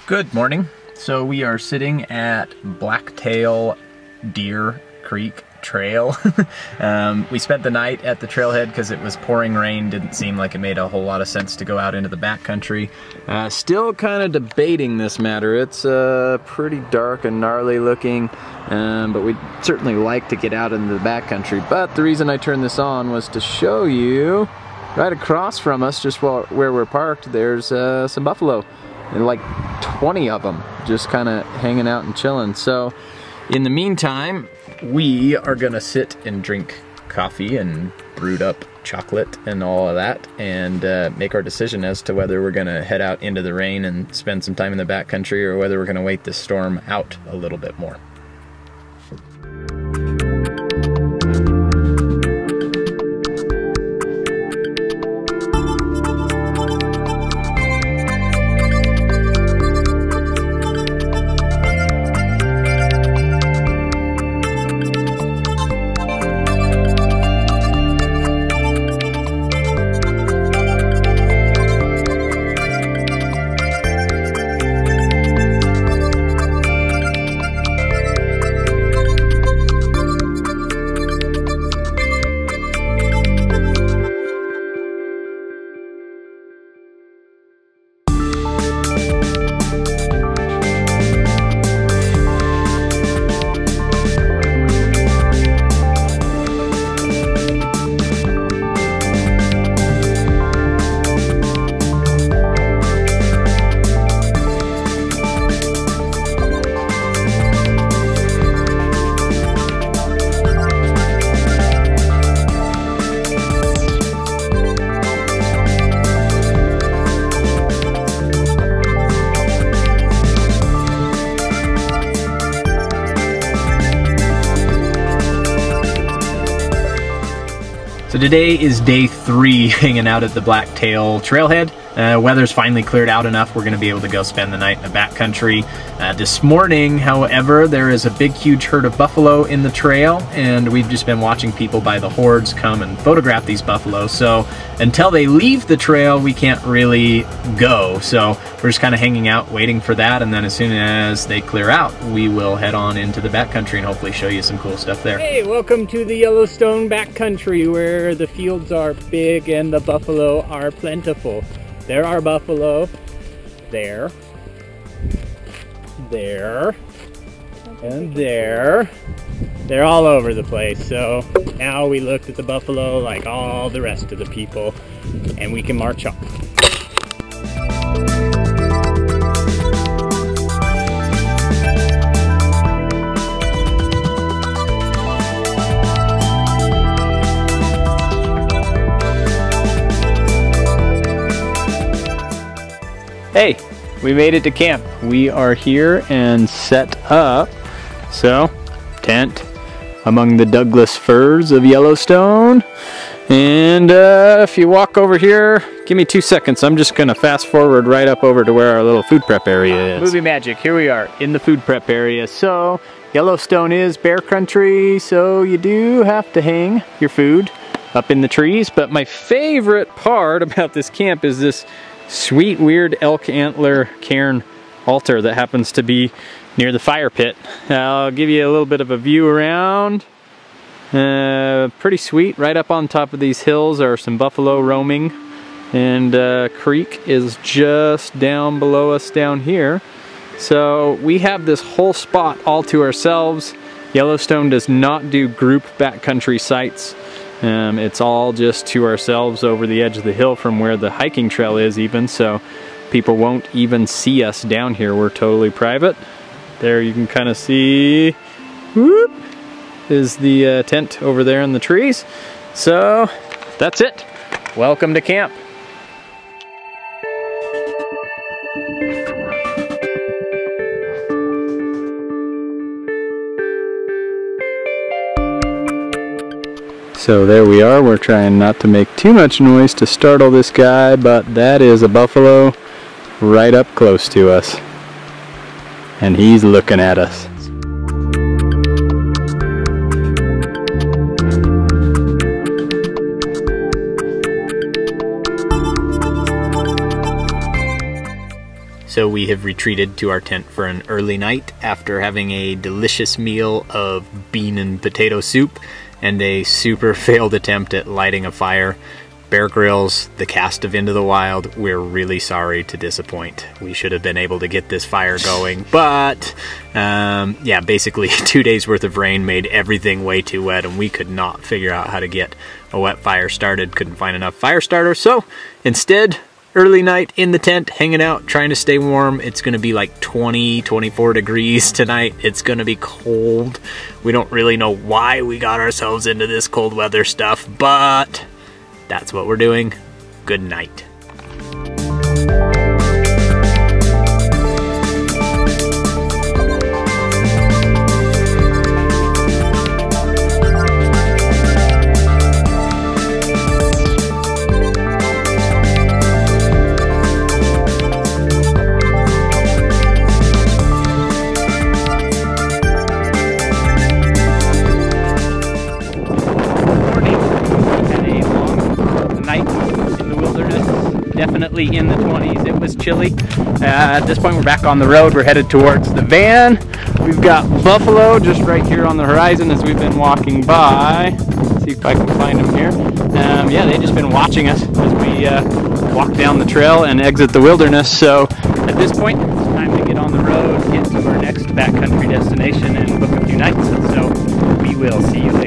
Good morning. So we are sitting at Blacktail Deer Creek Trail. We spent the night at the trailhead because it was pouring rain. Didn't seem like it made a whole lot of sense to go out into the backcountry. Still kind of debating this matter. It's pretty dark and gnarly looking, but we'd certainly like to get out into the backcountry. But the reason I turned this on was to show you right across from us, just where we're parked, there's some buffalo. And like 20 of them just kind of hanging out and chilling. So in the meantime, we are gonna sit and drink coffee and brewed up chocolate and all of that, and make our decision as to whether we're gonna head out into the rain and spend some time in the backcountry, or whether we're gonna wait this storm out a little bit more. So today is day 3 hanging out at the Blacktail trailhead. Weather's finally cleared out enough. We're gonna be able to go spend the night in the backcountry. This morning, however, there is a big, huge herd of buffalo in the trail, and we've just been watching people by the hordes come and photograph these buffalo. So until they leave the trail, we can't really go. So we're just kind of hanging out, waiting for that, and then as soon as they clear out, we will head on into the backcountry and hopefully show you some cool stuff there. Hey, welcome to the Yellowstone backcountry, where the fields are big and the buffalo are plentiful. There are buffalo there, and there. They're all over the place. So now we looked at the buffalo like all the rest of the people, and we can march on. Hey, we made it to camp. We are here and set up. So, tent among the Douglas firs of Yellowstone. And if you walk over here, give me 2 seconds. I'm just gonna fast forward right up over to where our little food prep area is. Movie magic, here we are in the food prep area. So, Yellowstone is bear country, so you do have to hang your food up in the trees. But my favorite part about this camp is this sweet, weird elk antler cairn altar that happens to be near the fire pit. I'll give you a little bit of a view around. Pretty sweet. Right up on top of these hills are some buffalo roaming, and creek is just down below us down here. So we have this whole spot all to ourselves. Yellowstone does not do group backcountry sites. It's all just to ourselves over the edge of the hill from where the hiking trail is even, so people won't even see us down here. We're totally private. There you can kind of see, whoop, is the tent over there in the trees. So that's it. Welcome to camp. So there we are. We're trying not to make too much noise to startle this guy, but that is a buffalo right up close to us. And he's looking at us. So we have retreated to our tent for an early night after having a delicious meal of bean and potato soup and a super failed attempt at lighting a fire. Bear Grylls, the cast of Into the Wild, we're really sorry to disappoint. We should have been able to get this fire going, but yeah, basically 2 days worth of rain made everything way too wet, and we could not figure out how to get a wet fire started. Couldn't find enough fire starter, so instead, early night in the tent, hanging out, trying to stay warm. It's gonna be like 20, 24 degrees tonight. It's gonna be cold. We don't really know why we got ourselves into this cold weather stuff, but that's what we're doing. Good night. Definitely in the 20s. It was chilly. At this point we're back on the road. We're headed towards the van. We've got buffalo just right here on the horizon as we've been walking by. Let's see if I can find them here. Yeah, they've just been watching us as we walk down the trail and exit the wilderness. So at this point it's time to get on the road, get to our next backcountry destination and book a few nights. So we will see you later.